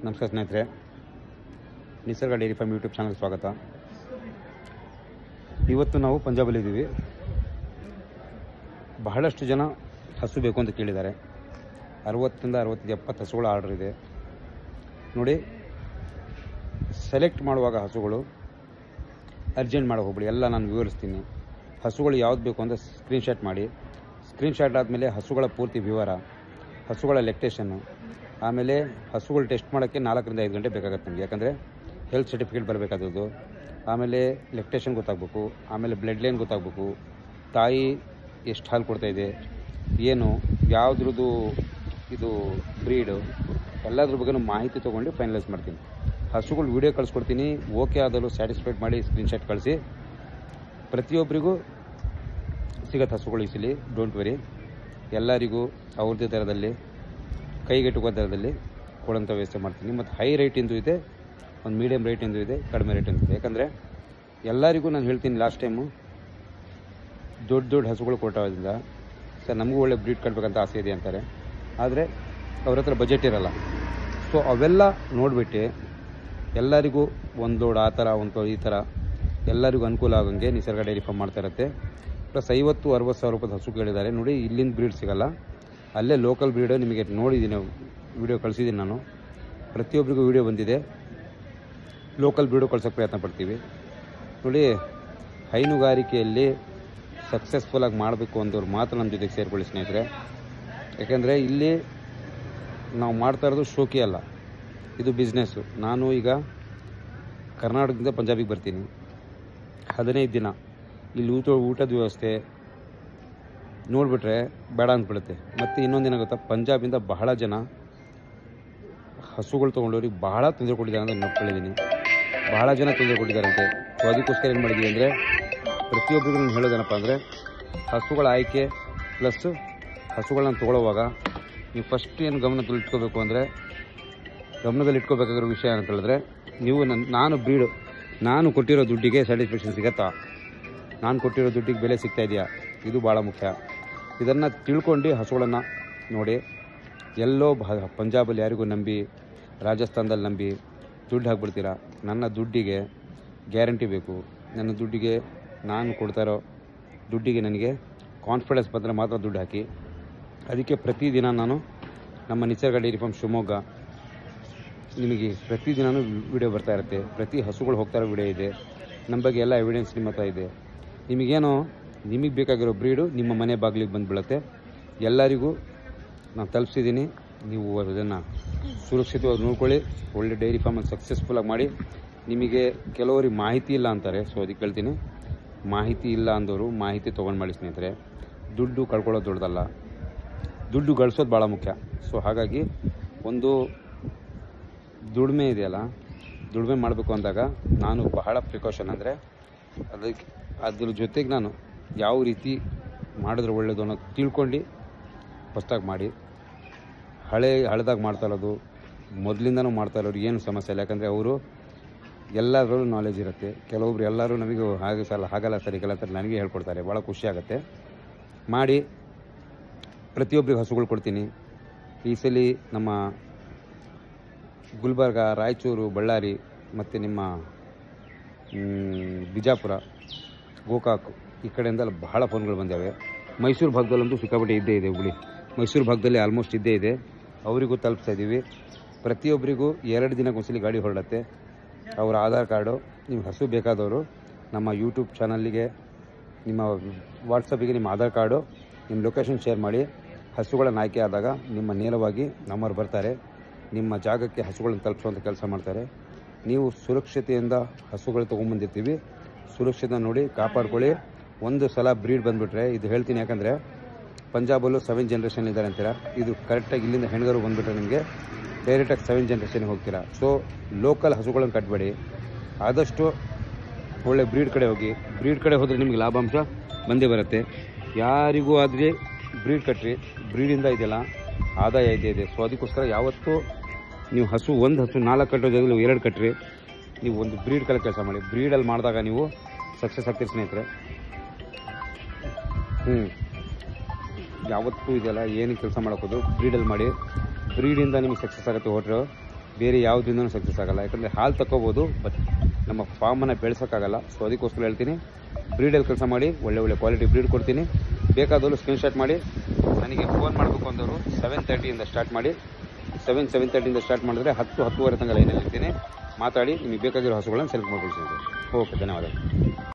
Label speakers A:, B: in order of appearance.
A: ನಮಸ್ಕಾರ ಸ್ನೇಹಿತರೆ, ನಿಸರ್ಗ ಡೈರಿ ಫಾರ್ಮ್ ಯೂಟ್ಯೂಬ್ ಚಾನಲ್ಗೆ ಸ್ವಾಗತ. ಇವತ್ತು ನಾವು ಪಂಜಾಬಲ್ಲಿದ್ದೀವಿ. ಬಹಳಷ್ಟು ಜನ ಹಸು ಬೇಕು ಅಂತ ಕೇಳಿದ್ದಾರೆ. 60 ರಿಂದ 70 ಹಸುಗಳ ಆರ್ಡರ್ ಇದೆ. ನೋಡಿ, ಸೆಲೆಕ್ಟ್ ಮಾಡುವಾಗ ಹಸುಗಳು ಅರ್ಜೆಂಟ್ ಮಾಡೋಕೆ ಹೋಗ್ಬಿಡಿ, ಎಲ್ಲ ನಾನು ವಿವರಿಸ್ತೀನಿ. ಹಸುಗಳು ಯಾವ್ದು ಬೇಕು ಅಂತ ಸ್ಕ್ರೀನ್ಶಾಟ್ ಮಾಡಿ. ಸ್ಕ್ರೀನ್ಶಾಟ್ ಆದಮೇಲೆ ಹಸುಗಳ ಪೂರ್ತಿ ವಿವರ, ಹಸುಗಳ ಲೆಕ್ಟೇಷನ್ನು, ಆಮೇಲೆ ಹಸುಗಳು ಟೆಸ್ಟ್ ಮಾಡೋಕ್ಕೆ 4 ರಿಂದ 5 ಗಂಟೆ ಬೇಕಾಗುತ್ತೆ ನಮಗೆ. ಯಾಕಂದರೆ ಹೆಲ್ತ್ ಸರ್ಟಿಫಿಕೇಟ್ ಬರಬೇಕಾದದ್ದು, ಆಮೇಲೆ ಲೆಕ್ಟೇಷನ್ ಗೊತ್ತಾಗಬೇಕು, ಆಮೇಲೆ ಬ್ಲಡ್ ಲೈನ್ ಗೊತ್ತಾಗಬೇಕು, ತಾಯಿ ಎಷ್ಟು ಹಾಲು ಕೊಡ್ತಾಯಿದೆ, ಏನು ಯಾವುದ್ರದ್ದು ಇದು ಬ್ರೀಡು, ಎಲ್ಲದ್ರ ಬಗ್ಗೆನೂ ಮಾಹಿತಿ ತೊಗೊಂಡು ಫೈನಲೈಸ್ ಮಾಡ್ತೀನಿ. ಹಸುಗಳು ವೀಡಿಯೋ ಕಳಿಸ್ಕೊಡ್ತೀನಿ. ಓಕೆ ಆದರೂ ಸ್ಯಾಟಿಸ್ಫೈಡ್ ಮಾಡಿ ಸ್ಕ್ರೀನ್ಶಾಟ್ ಕಳಿಸಿ. ಪ್ರತಿಯೊಬ್ಬರಿಗೂ ಸಿಗತ್ತೆ ಹಸುಗಳು ಈ ಸಲ, ಡೋಂಟ್ ವರಿ. ಎಲ್ಲರಿಗೂ ಅವ್ರದ್ದೇ ಥರದಲ್ಲಿ ಕೈಗೆಟುಕೋ ದರದಲ್ಲಿ ಕೊಡೋಂಥ ವ್ಯವಸ್ಥೆ ಮಾಡ್ತೀನಿ. ಮತ್ತು ಹೈ ರೇಟಿಂದು ಇದೆ, ಒಂದು ಮೀಡಿಯಮ್ ರೇಟಿಂದು ಇದೆ, ಕಡಿಮೆ ರೇಟಿಂದು ಇದೆ. ಯಾಕಂದರೆ ಎಲ್ಲರಿಗೂ ನಾನು ಹೇಳ್ತೀನಿ, ಲಾಸ್ಟ್ ಟೈಮು ದೊಡ್ಡ ಹಸುಗಳು ಕೊಟ್ಟೋದ್ರಿಂದ ಸರ್ ನಮಗೂ ಒಳ್ಳೆ ಬ್ರೀಡ್ ಕಟ್ಟಬೇಕಂತ ಆಸೆ ಇದೆ ಅಂತಾರೆ. ಆದರೆ ಅವ್ರ ಹತ್ರ ಬಜೆಟ್ ಇರೋಲ್ಲ. ಸೊ ಅವೆಲ್ಲ ನೋಡಿಬಿಟ್ಟು ಎಲ್ಲರಿಗೂ ಒಂದು ದೊಡ್ಡ ಆ ಥರ ಒಂದು ಈ ಥರ ಎಲ್ಲರಿಗೂ ಅನುಕೂಲ ಆಗೋಂಗೆ ನಿಸರ್ಗ ಡೈರಿ ಫಾರ್ಮ್ ಮಾಡ್ತಾ ಇರುತ್ತೆ. ಪ್ಲಸ್ 50-60 ಸಾವಿರ ರೂಪಾಯಿ ಹಸು ಕೇಳಿದ್ದಾರೆ. ನೋಡಿ, ಇಲ್ಲಿಂದ ಬ್ರೀಡ್ ಸಿಗೋಲ್ಲ, ಅಲ್ಲೇ ಲೋಕಲ್ ಬ್ರೀಡು ನಿಮಗೆ ನೋಡಿದ್ದೀನಿ, ವೀಡಿಯೋ ಕಳಿಸಿದ್ದೀನಿ ನಾನು. ಪ್ರತಿಯೊಬ್ಬರಿಗೂ ವೀಡಿಯೋ ಬಂದಿದೆ. ಲೋಕಲ್ ಬ್ರೀಡು ಕಳ್ಸೋಕ್ಕೆ ಪ್ರಯತ್ನ ಪಡ್ತೀವಿ. ನೋಡಿ, ಹೈನುಗಾರಿಕೆಯಲ್ಲಿ ಸಕ್ಸಸ್ಫುಲ್ಲಾಗಿ ಮಾಡಬೇಕು ಅಂದವ್ರು ಮಾತ್ರ ನಮ್ಮ ಜೊತೆಗೆ ಸೇರಿಕೊಳ್ಳಿ ಸ್ನೇಹಿತರೆ. ಯಾಕೆಂದರೆ ಇಲ್ಲಿ ನಾವು ಮಾಡ್ತಾ ಇರೋದು ಶೋಕಿ ಅಲ್ಲ, ಇದು ಬಿಸ್ನೆಸ್ಸು. ನಾನು ಈಗ ಕರ್ನಾಟಕದಿಂದ ಪಂಜಾಬಿಗೆ ಬರ್ತೀನಿ, 15 ದಿನ ಇಲ್ಲಿ ಊಟದ ವ್ಯವಸ್ಥೆ ನೋಡಿಬಿಟ್ರೆ ಬೇಡ ಅಂದ್ಬಿಡುತ್ತೆ. ಮತ್ತು ಇನ್ನೊಂದಿನ ಗೊತ್ತಾ, ಪಂಜಾಬಿಂದ ಬಹಳ ಜನ ಹಸುಗಳು ತೊಗೊಂಡವ್ರಿಗೆ ಬಹಳ ತೊಂದರೆ ಕೊಟ್ಟಿದ್ದಾರೆ ಅಂತ ನೋಡ್ಕೊಂಡಿದ್ದೀನಿ. ಬಹಳ ಜನ ತೊಂದರೆ ಕೊಟ್ಟಿದ್ದಾರಂತೆ. ಸೊ ಅದಕ್ಕೋಸ್ಕರ ಏನು ಮಾಡಿದ್ದೀವಿ ಅಂದರೆ, ಪ್ರತಿಯೊಬ್ಬರಿಗೂ ನಾನು ಹೇಳೋದೇನಪ್ಪ ಅಂದರೆ, ಹಸುಗಳ ಆಯ್ಕೆ ಪ್ಲಸ್ಸು ಹಸುಗಳನ್ನ ತೊಗೊಳ್ಳೋವಾಗ ನೀವು ಫಸ್ಟ್ ಏನು ಗಮನದಲ್ಲಿ ಇಟ್ಕೋಬೇಕು ಅಂದರೆ, ಗಮನದಲ್ಲಿ ಇಟ್ಕೋಬೇಕಾಗಿರೋ ವಿಷಯ ಅಂತ ಹೇಳಿದ್ರೆ, ನೀವು ನಾನು ಕೊಟ್ಟಿರೋ ದುಡ್ಡಿಗೆ ಸ್ಯಾಟಿಸ್ಫ್ಯಾಕ್ಷನ್ ಸಿಗತ್ತಾ, ನಾನು ಕೊಟ್ಟಿರೋ ದುಡ್ಡಿಗೆ ಬೆಲೆ ಸಿಗ್ತಾ ಇದೆಯಾ, ಇದು ಭಾಳ ಮುಖ್ಯ. ಇದನ್ನು ತಿಳ್ಕೊಂಡು ಹಸುಗಳನ್ನು ನೋಡಿ. ಎಲ್ಲೋ ಪಂಜಾಬಲ್ಲಿ ಯಾರಿಗೂ ನಂಬಿ, ರಾಜಸ್ಥಾನದಲ್ಲಿ ನಂಬಿ ದುಡ್ಡು ಹಾಕ್ಬಿಡ್ತೀರಾ. ನನ್ನ ದುಡ್ಡಿಗೆ ಗ್ಯಾರಂಟಿ ಬೇಕು. ನನ್ನ ದುಡ್ಡಿಗೆ, ನಾನು ಕೊಡ್ತಾಯಿರೋ ದುಡ್ಡಿಗೆ ನನಗೆ ಕಾನ್ಫಿಡೆನ್ಸ್ ಬಂದರೆ ಮಾತ್ರ ದುಡ್ಡು ಹಾಕಿ. ಅದಕ್ಕೆ ಪ್ರತಿದಿನ ನಾನು ನಮ್ಮ ನಿಸರ್ಗ ಡೈರಿ ಫಾರ್ಮ್ ಶಿವಮೊಗ್ಗ ನಿಮಗೆ ಪ್ರತಿದಿನವೂ ವಿಡಿಯೋ ಬರ್ತಾ ಇರುತ್ತೆ. ಪ್ರತಿ ಹಸುಗಳು ಹೋಗ್ತಾ ಇರೋ ವಿಡಿಯೋ ಇದೆ. ನಮ್ಮ ಬಗ್ಗೆ ಎಲ್ಲ ಎವಿಡೆನ್ಸ್ ನಿಮ್ಮ ಹತ್ರ ಇದೆ. ನಿಮಗೆ ಬೇಕಾಗಿರೋ ಬ್ರೀಡು ನಿಮ್ಮ ಮನೆ ಬಾಗಿಲಿಗೆ ಬಂದುಬಿಡುತ್ತೆ. ಎಲ್ಲರಿಗೂ ನಾನು ತಲುಪಿಸಿದ್ದೀನಿ. ನೀವು ಅದನ್ನು ಸುರಕ್ಷಿತವಾಗಿ ನೋಡ್ಕೊಳ್ಳಿ. ಒಳ್ಳೆ ಡೈರಿ ಫಾರ್ಮನ್ನು ಸಕ್ಸಸ್ಫುಲ್ಲಾಗಿ ಮಾಡಿ. ನಿಮಗೆ ಕೆಲವರಿಗೆ ಮಾಹಿತಿ ಇಲ್ಲ ಅಂತಾರೆ, ಸೊ ಅದಕ್ಕೆ ಹೇಳ್ತೀನಿ, ಮಾಹಿತಿ ಇಲ್ಲ ಅಂದವರು ಮಾಹಿತಿ ತೊಗೊಂಡು ಮಾಡಿ ಸ್ನೇಹಿತರೆ. ದುಡ್ಡು ಕಳ್ಕೊಳ್ಳೋದು ದೊಡ್ಡದಲ್ಲ, ದುಡ್ಡು ಗಳಿಸೋದು ಭಾಳ ಮುಖ್ಯ. ಸೊ ಹಾಗಾಗಿ ಒಂದು ದುಡಿಮೆ ಇದೆಯಲ್ಲ, ದುಡಿಮೆ ಮಾಡಬೇಕು ಅಂದಾಗ ನಾನು ಬಹಳ ಪ್ರಿಕಾಷನ್ ಅಂದರೆ ಅದ್ರ ಜೊತೆಗೆ ನಾನು ಯಾವ ರೀತಿ ಮಾಡಿದ್ರೆ ಒಳ್ಳೆಯದು ಅನ್ನೋದು ತಿಳ್ಕೊಂಡು ಹೊಸ್ದಾಗಿ ಮಾಡಿ. ಹಳೆದಾಗಿ ಮಾಡ್ತಾ ಇರೋದು, ಮೊದಲಿಂದನೂ ಮಾಡ್ತಾ ಇರೋರು ಏನು ಸಮಸ್ಯೆ ಇಲ್ಲ. ಯಾಕಂದರೆ ಅವರು ಎಲ್ಲರಲ್ಲೂ ನಾಲೆಜ್ ಇರುತ್ತೆ. ಕೆಲವೊಬ್ರು ಎಲ್ಲರೂ ನಮಗೂ ಹಾಗಲ್ಲ ಸರಿ ಕೆಲಸ ನನಗೆ ಹೇಳ್ಕೊಡ್ತಾರೆ. ಭಾಳ ಖುಷಿಯಾಗುತ್ತೆ. ಮಾಡಿ ಪ್ರತಿಯೊಬ್ಬರಿಗೆ ಹಸುಗಳು ಕೊಡ್ತೀನಿ. ಈ ಸಲ ನಮ್ಮ ಗುಲ್ಬರ್ಗ, ರಾಯಚೂರು, ಬಳ್ಳಾರಿ ಮತ್ತು ನಿಮ್ಮ ಬಿಜಾಪುರ, ಗೋಕಾಕ್ ಈ ಕಡೆಯಿಂದ ಬಹಳ ಫೋನ್ಗಳು ಬಂದಾವೆ. ಮೈಸೂರು ಭಾಗದಲ್ಲಂತೂ ಸಿಕ್ಕಾಪಟ್ಟೆ ಇದ್ದೇ ಇದೆ. ಹುಬ್ಳಿ ಮೈಸೂರು ಭಾಗದಲ್ಲಿ ಆಲ್ಮೋಸ್ಟ್ ಇದ್ದೇ ಇದೆ. ಅವರಿಗೂ ತಲುಪಿಸ್ತಾ ಇದ್ದೀವಿ. ಪ್ರತಿಯೊಬ್ಬರಿಗೂ 2 ದಿನಕ್ಕೊಂದ್ಸಲಿ ಗಾಡಿ ಹೊರಡತ್ತೆ. ಅವರ ಆಧಾರ್ ಕಾರ್ಡು, ನಿಮ್ಗೆ ಹಸು ಬೇಕಾದವರು ನಮ್ಮ ಯೂಟ್ಯೂಬ್ ಚಾನಲ್ಲಿಗೆ, ನಿಮ್ಮ ವಾಟ್ಸಪ್ಪಿಗೆ ನಿಮ್ಮ ಆಧಾರ್ ಕಾರ್ಡು, ನಿಮ್ಮ ಲೊಕೇಶನ್ ಶೇರ್ ಮಾಡಿ. ಹಸುಗಳನ್ನು ಆಯ್ಕೆ ಆದಾಗ ನಿಮ್ಮ ನೇರವಾಗಿ ನಮ್ಮವ್ರು ಬರ್ತಾರೆ, ನಿಮ್ಮ ಜಾಗಕ್ಕೆ ಹಸುಗಳನ್ನು ತಲುಪಿಸುವಂಥ ಕೆಲಸ ಮಾಡ್ತಾರೆ. ನೀವು ಸುರಕ್ಷತೆಯಿಂದ ಹಸುಗಳು ತೊಗೊಂಬಂದಿರ್ತೀವಿ. ಸುರಕ್ಷತೆ ನೋಡಿ ಕಾಪಾಡ್ಕೊಳ್ಳಿ. ಒಂದು ಸಲ ಬ್ರೀಡ್ ಬಂದುಬಿಟ್ರೆ, ಇದು ಹೇಳ್ತೀನಿ ಯಾಕಂದರೆ ಪಂಜಾಬಲ್ಲೂ 7 ಜನರೇಷನ್ ಇದ್ದಾರೆ ಅಂತೀರ. ಇದು ಕರೆಕ್ಟಾಗಿ ಇಲ್ಲಿಂದ ಹೆಣ್ಗರು ಬಂದುಬಿಟ್ರೆ ನಿಮಗೆ ಡೈರೆಕ್ಟಾಗಿ 7 ಜನರೇಷನ್ಗೆ ಹೋಗ್ತೀರಾ. ಸೊ ಲೋಕಲ್ ಹಸುಗಳನ್ನು ಕಟ್ಟಬೇಡಿ. ಆದಷ್ಟು ಒಳ್ಳೆ ಬ್ರೀಡ್ ಕಡೆ ಹೋಗಿ. ಬ್ರೀಡ್ ಕಡೆ ಹೋದರೆ ನಿಮಗೆ ಲಾಭಾಂಶ ಬಂದೇ ಬರುತ್ತೆ. ಯಾರಿಗೂ ಆದರೆ ಬ್ರೀಡ್ ಕಟ್ಟಿರಿ. ಬ್ರೀಡಿಂದ ಇದೆಯಲ್ಲ ಆದಾಯ ಇದೆ. ಸೊ ಅದಕ್ಕೋಸ್ಕರ ಯಾವತ್ತೂ ನೀವು ಒಂದು ಹಸು 4 ಕಟ್ಟೋ ಜಾಗದಲ್ಲಿ 2 ಕಟ್ಟಿರಿ. ನೀವು ಒಂದು ಬ್ರೀಡ್ ಕಲೆ ಕೆಲಸ ಮಾಡಿ. ಬ್ರೀಡಲ್ಲಿ ಮಾಡಿದಾಗ ನೀವು ಸಕ್ಸಸ್ ಆಗ್ತೀರಿ ಸ್ನೇಹಿತರೆ. ಯಾವತ್ತೂ ಇದೆಯಲ್ಲ, ಏನಕ್ಕೆ ಕೆಲಸ ಮಾಡೋಕ್ಕೋದು, ಬ್ರೀಡಲ್ಲಿ ಮಾಡಿ. ಬ್ರೀಡಿಂದ ನಿಮಗೆ ಸಕ್ಸಸ್ ಆಗುತ್ತೆ. ಬೇರೆ ಯಾವುದರಿಂದನೂ ಸಕ್ಸಸ್ ಆಗಲ್ಲ. ಯಾಕಂದರೆ ಹಾಲು ತಗೋಬೋದು, ಬಟ್ ನಮ್ಮ ಫಾರ್ಮನ್ನು ಬೆಳೆಸೋಕ್ಕಾಗಲ್ಲ. ಸೊ ಅದಕ್ಕೋಸ್ಕರ ಹೇಳ್ತೀನಿ, ಬ್ರೀಡಲ್ಲಿ ಕೆಲಸ ಮಾಡಿ, ಒಳ್ಳೆ ಕ್ವಾಲಿಟಿ ಬ್ರೀಡ್ ಕೊಡ್ತೀನಿ. ಬೇಕಾದವರು ಸ್ಕ್ರೀನ್ಶಾಟ್ ಮಾಡಿ ನನಗೆ ಫೋನ್ ಮಾಡಬೇಕು ಅಂದವರು 7:30 ಸ್ಟಾರ್ಟ್ ಮಾಡಿ. 7:30 ಸ್ಟಾರ್ಟ್ ಮಾಡಿದ್ರೆ 10-10:30 ತನಕ ಲೈನಲ್ಲಿ ಇರ್ತೀನಿ. ಮಾತಾಡಿ ನಿಮಗೆ ಬೇಕಾಗಿರೋ ಹಸುಗಳನ್ನು ಸೆಲೆಕ್ಟ್ ಮಾಡ್ಕೊಳ್ತೀನಿ. ಓಕೆ, ಧನ್ಯವಾದ.